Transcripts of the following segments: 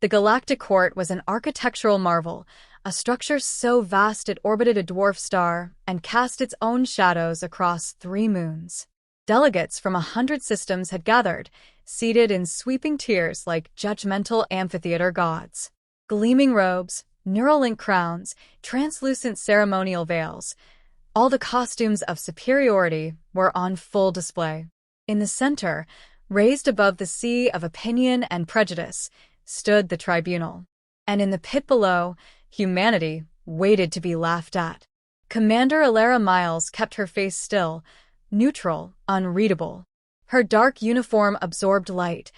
The Galactic Court was an architectural marvel, a structure so vast it orbited a dwarf star and cast its own shadows across 3 moons. Delegates from 100 systems had gathered, seated in sweeping tiers like judgmental amphitheater gods. Gleaming robes, Neuralink crowns, translucent ceremonial veils, all the costumes of superiority were on full display. In the center, raised above the sea of opinion and prejudice, stood the tribunal. And in the pit below, humanity waited to be laughed at. Commander Alara Miles kept her face still, neutral, unreadable. Her dark uniform absorbed light,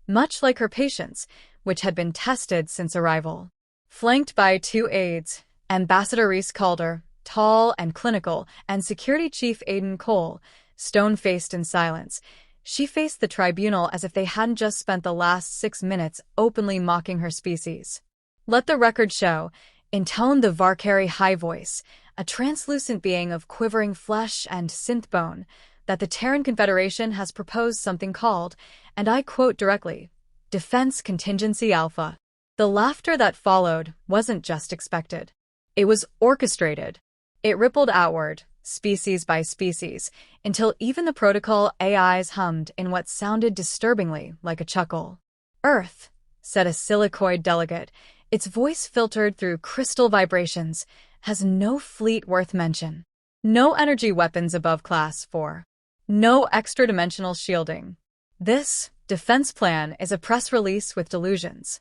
much like her patience, which had been tested since arrival. Flanked by 2 aides, Ambassador Reese Calder, tall and clinical, and Security Chief Aiden Cole, stone-faced in silence, she faced the tribunal as if they hadn't just spent the last 6 minutes openly mocking her species. Let the record show, intoned the Varkari high voice, a translucent being of quivering flesh and synth bone, that the Terran Confederation has proposed something called, and I quote directly, Defense Contingency Alpha. The laughter that followed wasn't just expected. It was orchestrated. It rippled outward, species by species, until even the protocol AIs hummed in what sounded disturbingly like a chuckle. Earth, said a silicoid delegate, its voice filtered through crystal vibrations, has no fleet worth mention. No energy weapons above Class 4. No extra-dimensional shielding. This defense plan is a press release with delusions.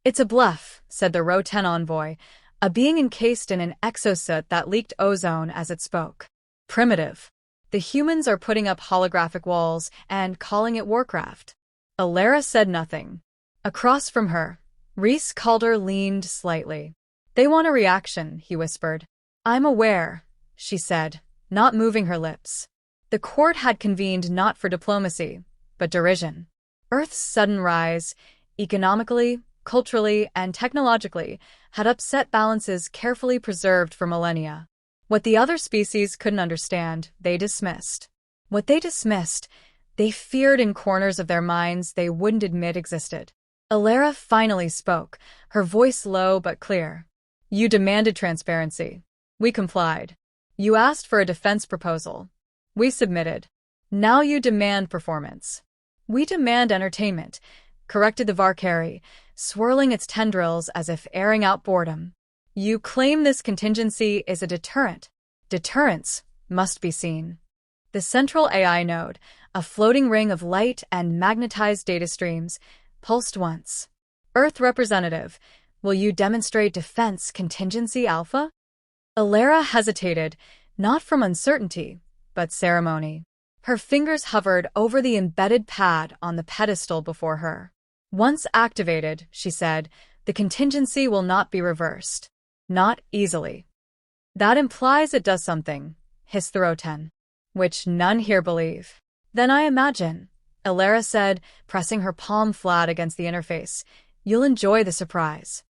It's a bluff, said the Row 10 envoy, a being encased in an exosuit that leaked ozone as it spoke. Primitive. The humans are putting up holographic walls and calling it Warcraft. Alara said nothing. Across from her, Reese Calder leaned slightly. They want a reaction, he whispered. I'm aware, she said, not moving her lips. The court had convened not for diplomacy, but derision. Earth's sudden rise, economically, culturally, and technologically, had upset balances carefully preserved for millennia. What the other species couldn't understand, they dismissed. What they dismissed, they feared in corners of their minds they wouldn't admit existed. Alara finally spoke, her voice low but clear. You demanded transparency. We complied. You asked for a defense proposal. We submitted. Now you demand performance. We demand entertainment, corrected the Varkari, swirling its tendrils as if airing out boredom. You claim this contingency is a deterrent. Deterrence must be seen. The central AI node, a floating ring of light and magnetized data streams, pulsed once. Earth representative, will you demonstrate defense contingency alpha? Alara hesitated, not from uncertainty, but ceremony. Her fingers hovered over the embedded pad on the pedestal before her. Once activated, she said, the contingency will not be reversed. Not easily. That implies it does something, hissed the Roten, which none here believe. Then I imagine, Alara said, pressing her palm flat against the interface, you'll enjoy the surprise.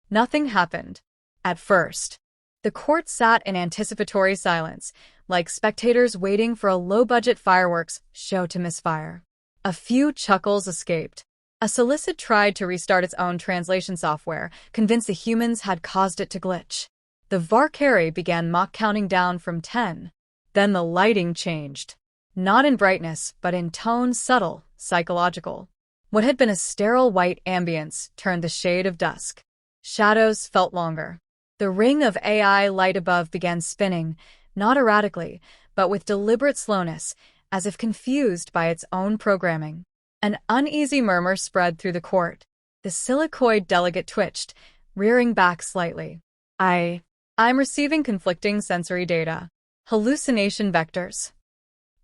Nothing happened. At first. The court sat in anticipatory silence, like spectators waiting for a low-budget fireworks show to misfire. A few chuckles escaped. A solicit tried to restart its own translation software, convinced the humans had caused it to glitch. The Varkari began mock counting down from 10. Then the lighting changed. Not in brightness, but in tone, subtle, psychological. What had been a sterile white ambience turned the shade of dusk. Shadows felt longer. The ring of AI light above began spinning, not erratically, but with deliberate slowness, as if confused by its own programming. An uneasy murmur spread through the court. The silicoid delegate twitched, rearing back slightly. I'm receiving conflicting sensory data. Hallucination vectors.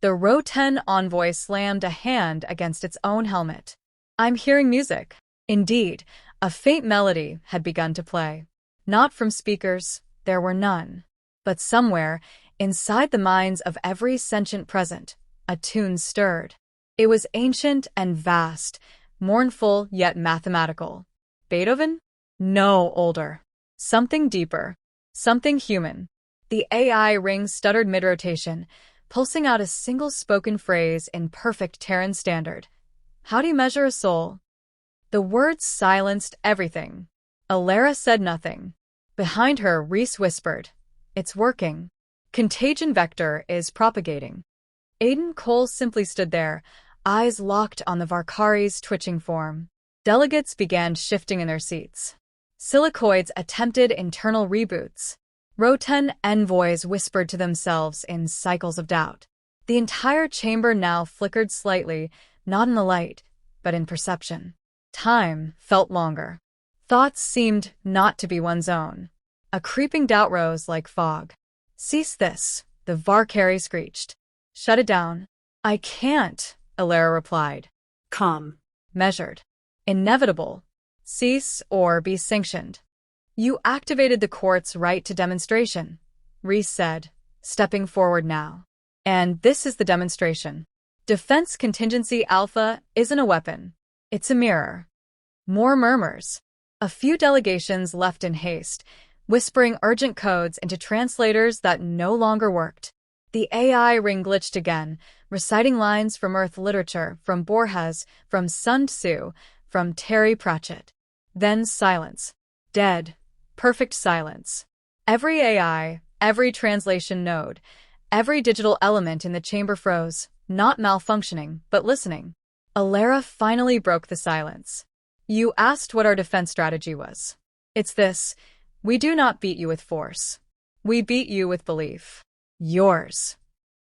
The Row 10 envoy slammed a hand against its own helmet. I'm hearing music. Indeed, a faint melody had begun to play. Not from speakers, there were none. But somewhere, inside the minds of every sentient present, a tune stirred. It was ancient and vast, mournful yet mathematical. Beethoven? No, older. Something deeper. Something human. The AI ring stuttered mid-rotation, pulsing out a single spoken phrase in perfect Terran standard. How do you measure a soul? The words silenced everything. Alara said nothing. Behind her, Reese whispered, "It's working. Contagion vector is propagating." Aiden Cole simply stood there, eyes locked on the Varkari's twitching form. Delegates began shifting in their seats. Silicoids attempted internal reboots. Roten envoys whispered to themselves in cycles of doubt. The entire chamber now flickered slightly, not in the light, but in perception. Time felt longer. Thoughts seemed not to be one's own. A creeping doubt rose like fog. "Cease this," the Varkari screeched. "Shut it down." "I can't," Alara replied. "Calm." Measured. Inevitable. Cease or be sanctioned. "You activated the court's right to demonstration," Reese said, stepping forward now. "And this is the demonstration. Defense Contingency Alpha isn't a weapon. It's a mirror." More murmurs. A few delegations left in haste, whispering urgent codes into translators that no longer worked. The AI ring glitched again, reciting lines from Earth literature, from Borges, from Sun Tzu, from Terry Pratchett. Then silence. Dead. Perfect silence. Every AI, every translation node, every digital element in the chamber froze, not malfunctioning, but listening. Alara finally broke the silence. "You asked what our defense strategy was. It's this: we do not beat you with force. We beat you with belief. Yours."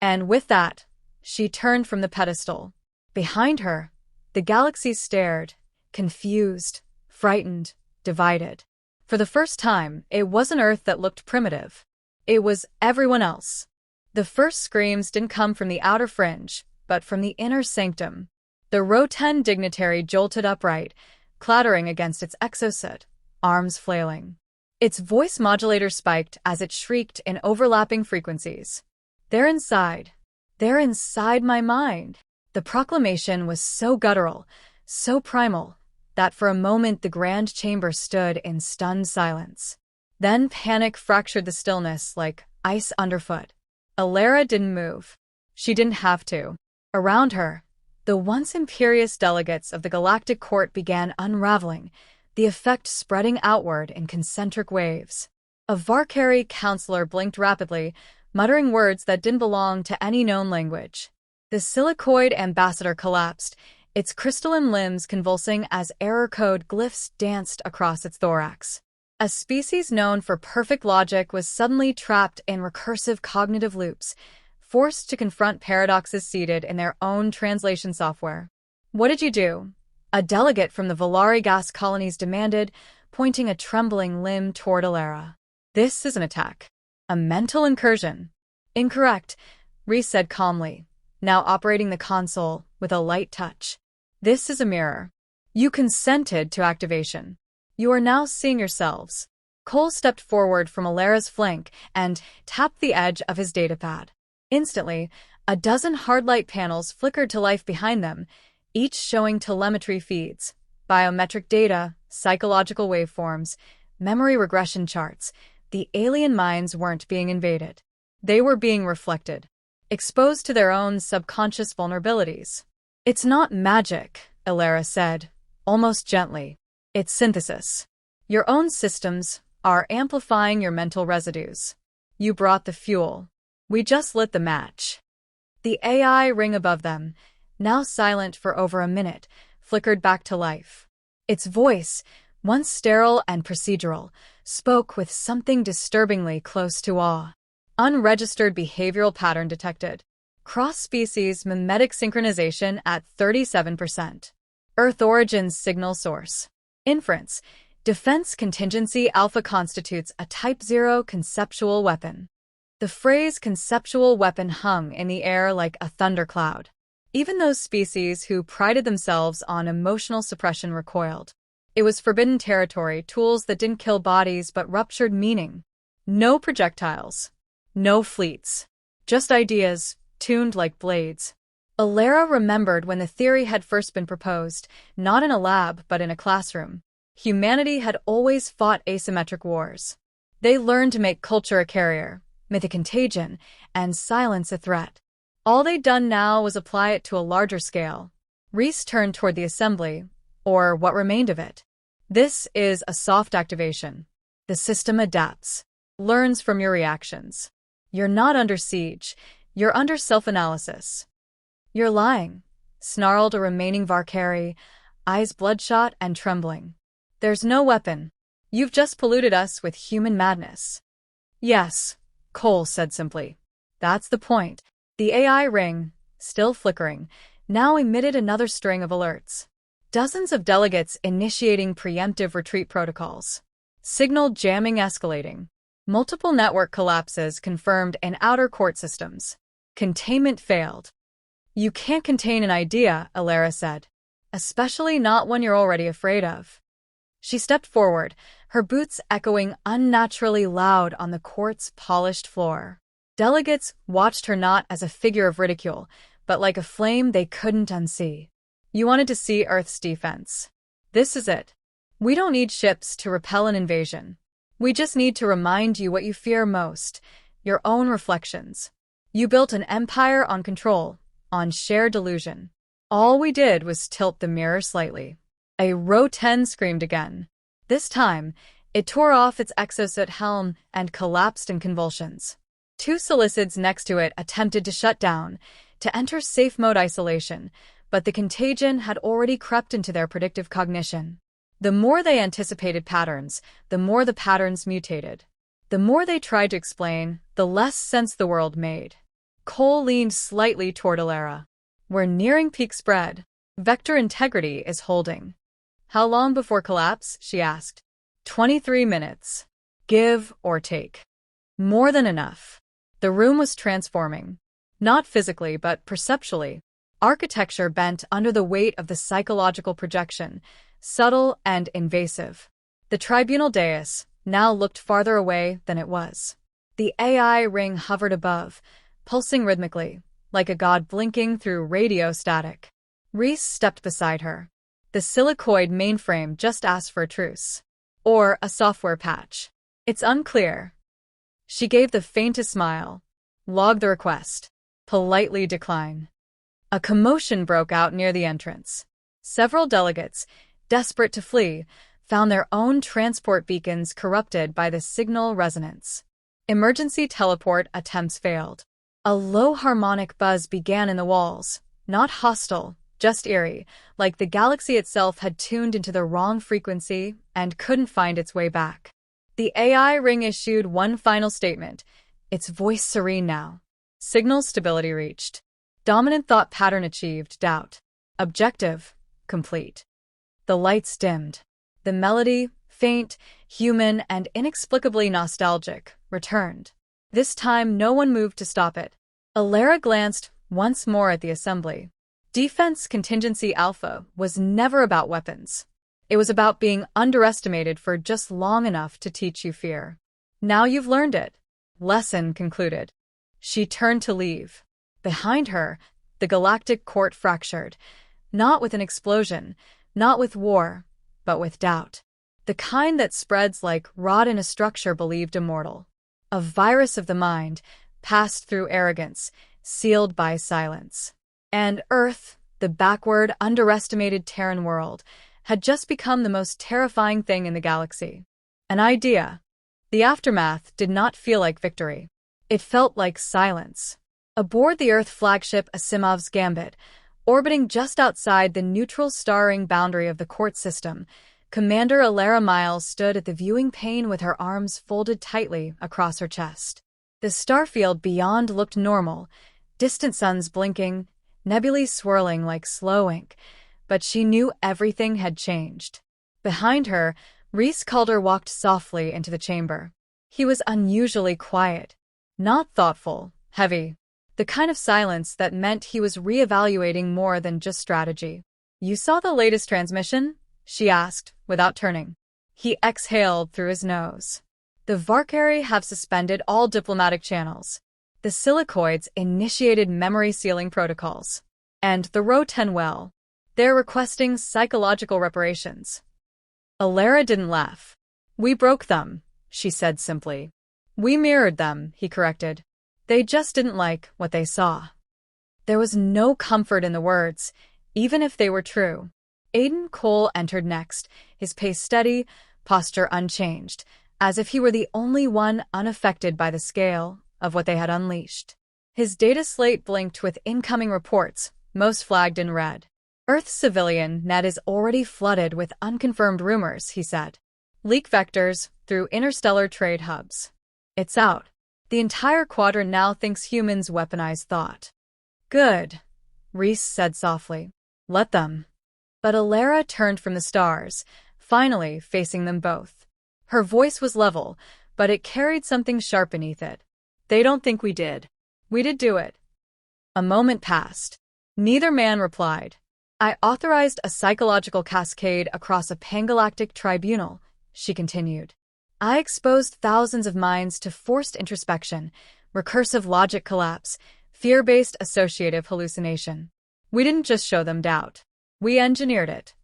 And with that, she turned from the pedestal. Behind her, the galaxy stared, confused, frightened, divided. For the first time, it wasn't Earth that looked primitive. It was everyone else. The first screams didn't come from the outer fringe, but from the inner sanctum. The Roten dignitary jolted upright, clattering against its exosuit, arms flailing. Its voice modulator spiked as it shrieked in overlapping frequencies. "They're inside. They're inside my mind." The proclamation was so guttural, so primal, that for a moment the grand chamber stood in stunned silence. Then panic fractured the stillness like ice underfoot. Alara didn't move. She didn't have to. Around her, the once imperious delegates of the Galactic Court began unraveling, the effect spreading outward in concentric waves. A Varkari counselor blinked rapidly, muttering words that didn't belong to any known language. The silicoid ambassador collapsed, its crystalline limbs convulsing as error code glyphs danced across its thorax. A species known for perfect logic was suddenly trapped in recursive cognitive loops, forced to confront paradoxes seated in their own translation software. "What did you do?" a delegate from the Volari gas colonies demanded, pointing a trembling limb toward Alara. "This is an attack. A mental incursion." "Incorrect," Reese said calmly, now operating the console with a light touch. "This is a mirror. You consented to activation. You are now seeing yourselves." Cole stepped forward from Alara's flank and tapped the edge of his datapad. Instantly, a dozen hard-light panels flickered to life behind them, each showing telemetry feeds, biometric data, psychological waveforms, memory regression charts. The alien minds weren't being invaded. They were being reflected, exposed to their own subconscious vulnerabilities. "It's not magic," Alara said, almost gently. "It's synthesis. Your own systems are amplifying your mental residues. You brought the fuel. We just lit the match." The AI ring above them, now silent for over a minute, flickered back to life. Its voice, once sterile and procedural, spoke with something disturbingly close to awe. Unregistered behavioral pattern detected. Cross-species mimetic synchronization at 37%. Earth origin signal source. Inference. Defense Contingency Alpha constitutes a Type 0 conceptual weapon. The phrase conceptual weapon hung in the air like a thundercloud. Even those species who prided themselves on emotional suppression recoiled. It was forbidden territory, tools that didn't kill bodies but ruptured meaning. No projectiles. No fleets. Just ideas, tuned like blades. Alara remembered when the theory had first been proposed, not in a lab but in a classroom. Humanity had always fought asymmetric wars. They learned to make culture a carrier, myth a contagion, and silence a threat. All they'd done now was apply it to a larger scale. Reese turned toward the assembly, or what remained of it. This is a soft activation. The system adapts, learns from your reactions. You're not under siege, you're under self-analysis. You're lying, snarled a remaining Valkyrie, eyes bloodshot and trembling. There's no weapon. You've just polluted us with human madness. Yes, Cole said simply. That's the point. The AI ring, still flickering, now emitted another string of alerts. Dozens of delegates initiating preemptive retreat protocols. Signal jamming escalating. Multiple network collapses confirmed in outer court systems. Containment failed. You can't contain an idea, Alara said. Especially not one you're already afraid of. She stepped forward, her boots echoing unnaturally loud on the court's polished floor. Delegates watched her not as a figure of ridicule, but like a flame they couldn't unsee. You wanted to see Earth's defense. This is it. We don't need ships to repel an invasion. We just need to remind you what you fear most, your own reflections. You built an empire on control, on shared delusion. All we did was tilt the mirror slightly. A Row 10 screamed again. This time, it tore off its exosuit helm and collapsed in convulsions. Two solicids next to it attempted to shut down, to enter safe mode isolation, but the contagion had already crept into their predictive cognition. The more they anticipated patterns, the more the patterns mutated. The more they tried to explain, the less sense the world made. Cole leaned slightly toward Alara. We're nearing peak spread. Vector integrity is holding. How long before collapse? She asked. 23 minutes. Give or take. More than enough. The room was transforming. Not physically, but perceptually. Architecture bent under the weight of the psychological projection, subtle and invasive. The tribunal dais now looked farther away than it was. The AI ring hovered above, pulsing rhythmically, like a god blinking through radio static. Reese stepped beside her. The silicoid mainframe just asked for a truce. Or a software patch. It's unclear. She gave the faintest smile. Log the request. Politely decline. A commotion broke out near the entrance. Several delegates, desperate to flee, found their own transport beacons corrupted by the signal resonance. Emergency teleport attempts failed. A low harmonic buzz began in the walls, not hostile, just eerie, like the galaxy itself had tuned into the wrong frequency and couldn't find its way back. The AI ring issued one final statement, its voice serene now. Signal stability reached. Dominant thought pattern achieved, doubt. Objective, complete. The lights dimmed. The melody, faint, human, and inexplicably nostalgic, returned. This time no one moved to stop it. Alara glanced once more at the assembly. Defense Contingency Alpha was never about weapons. It was about being underestimated for just long enough to teach you fear. Now you've learned it. Lesson concluded. She turned to leave. Behind her, the galactic court fractured. Not with an explosion, not with war, but with doubt. The kind that spreads like rot in a structure believed immortal. A virus of the mind, passed through arrogance, sealed by silence. And Earth, the backward, underestimated Terran world, had just become the most terrifying thing in the galaxy. An idea. The aftermath did not feel like victory. It felt like silence. Aboard the Earth flagship Asimov's Gambit, orbiting just outside the neutral starring boundary of the court system, Commander Alara Miles stood at the viewing pane with her arms folded tightly across her chest. The starfield beyond looked normal, distant suns blinking, nebulae swirling like slow ink, but she knew everything had changed. Behind her, Reese Calder walked softly into the chamber. He was unusually quiet, not thoughtful, heavy. The kind of silence that meant he was reevaluating more than just strategy. You saw the latest transmission? She asked, without turning. He exhaled through his nose. The Valkyrie have suspended all diplomatic channels. The silicoids initiated memory sealing protocols. And the Row 10 well. They're requesting psychological reparations. Alara didn't laugh. We broke them, she said simply. We mirrored them, he corrected. They just didn't like what they saw. There was no comfort in the words, even if they were true. Aiden Cole entered next, his pace steady, posture unchanged, as if he were the only one unaffected by the scale of what they had unleashed. His data slate blinked with incoming reports, most flagged in red. Earth's civilian net is already flooded with unconfirmed rumors, he said. Leak vectors through interstellar trade hubs. It's out. The entire quadrant now thinks humans weaponize thought. Good, Reese said softly. Let them. But Alara turned from the stars, finally facing them both. Her voice was level, but it carried something sharp beneath it. They don't think we did. We did do it. A moment passed. Neither man replied. I authorized a psychological cascade across a pangalactic tribunal, she continued. I exposed thousands of minds to forced introspection, recursive logic collapse, fear-based associative hallucination. We didn't just show them doubt. We engineered it.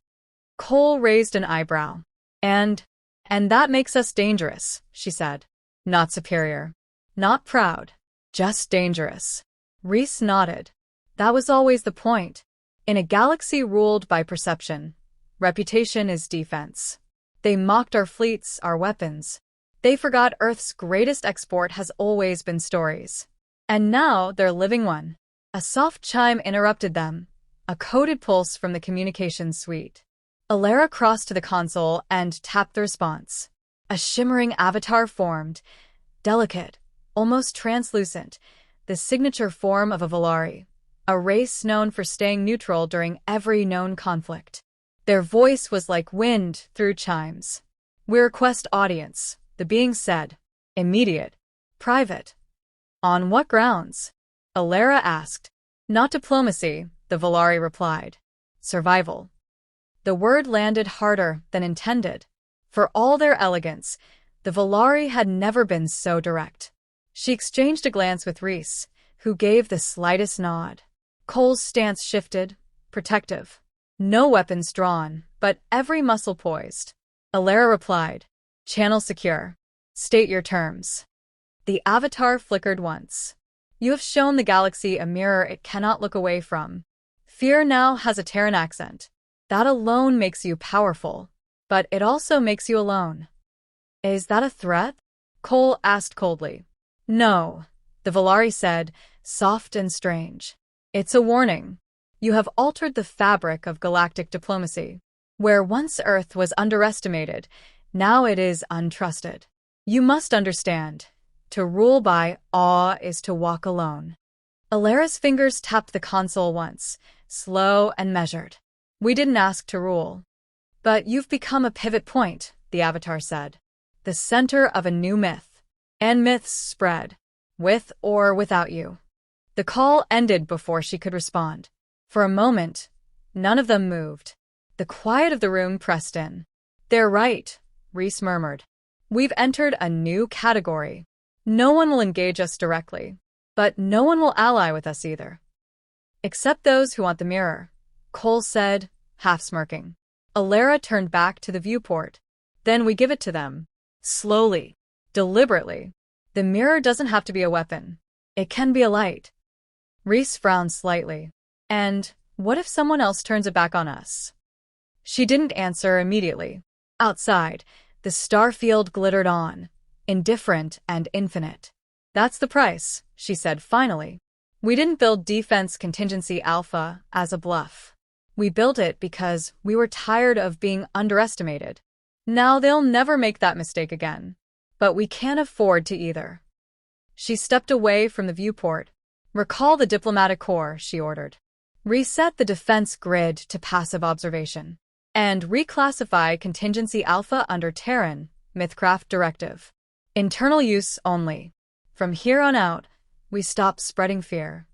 Cole raised an eyebrow. And that makes us dangerous, she said. Not superior. Not proud. Just dangerous. Reese nodded. That was always the point. In a galaxy ruled by perception, reputation is defense. They mocked our fleets, our weapons. They forgot Earth's greatest export has always been stories. And now they're living one. A soft chime interrupted them, a coded pulse from the communications suite. Alara crossed to the console and tapped the response. A shimmering avatar formed, delicate, almost translucent, the signature form of a Volari, a race known for staying neutral during every known conflict. Their voice was like wind through chimes. We request audience, the being said. Immediate. Private. On what grounds? Alara asked. Not diplomacy, the Volari replied. Survival. The word landed harder than intended. For all their elegance, the Volari had never been so direct. She exchanged a glance with Reese, who gave the slightest nod. Cole's stance shifted, protective. No weapons drawn, but every muscle poised. Alara replied, channel secure. State your terms. The avatar flickered once. You have shown the galaxy a mirror it cannot look away from. Fear now has a Terran accent. That alone makes you powerful, but it also makes you alone. Is that a threat? Cole asked coldly. No, the Volari said, soft and strange. It's a warning. You have altered the fabric of galactic diplomacy. Where once Earth was underestimated, now it is untrusted. You must understand, to rule by awe is to walk alone. Alara's fingers tapped the console once, slow and measured. We didn't ask to rule. But you've become a pivot point, the Avatar said. The center of a new myth. And myths spread, with or without you. The call ended before she could respond. For a moment, none of them moved. The quiet of the room pressed in. They're right, Reese murmured. We've entered a new category. No one will engage us directly, but no one will ally with us either. Except those who want the mirror, Cole said, half smirking. Alara turned back to the viewport. Then we give it to them. Slowly. Deliberately. The mirror doesn't have to be a weapon. It can be a light. Reese frowned slightly. And what if someone else turns it back on us? She didn't answer immediately. Outside, the starfield glittered on, indifferent and infinite. That's the price, she said finally. We didn't build Defense Contingency Alpha as a bluff. We built it because we were tired of being underestimated. Now they'll never make that mistake again. But we can't afford to either. She stepped away from the viewport. Recall the diplomatic corps, she ordered. Reset the defense grid to passive observation. And reclassify Contingency Alpha under Terran, Mythcraft Directive. Internal use only. From here on out, we stop spreading fear.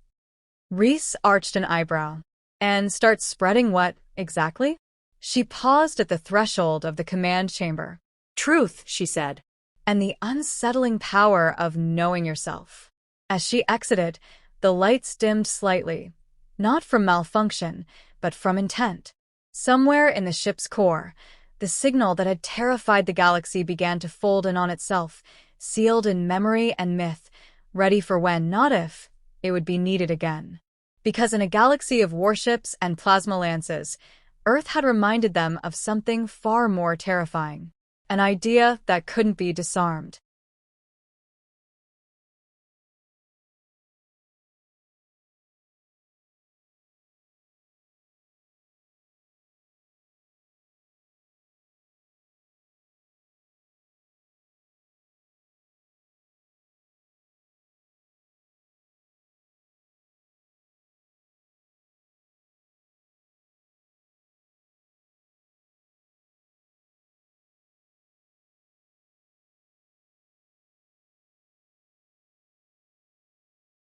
Reese arched an eyebrow. And start spreading what, exactly? She paused at the threshold of the command chamber. Truth, she said. And the unsettling power of knowing yourself. As she exited, the lights dimmed slightly. Not from malfunction, but from intent. Somewhere in the ship's core, the signal that had terrified the galaxy began to fold in on itself, sealed in memory and myth, ready for when, not if, it would be needed again. Because in a galaxy of warships and plasma lances, Earth had reminded them of something far more terrifying. An idea that couldn't be disarmed.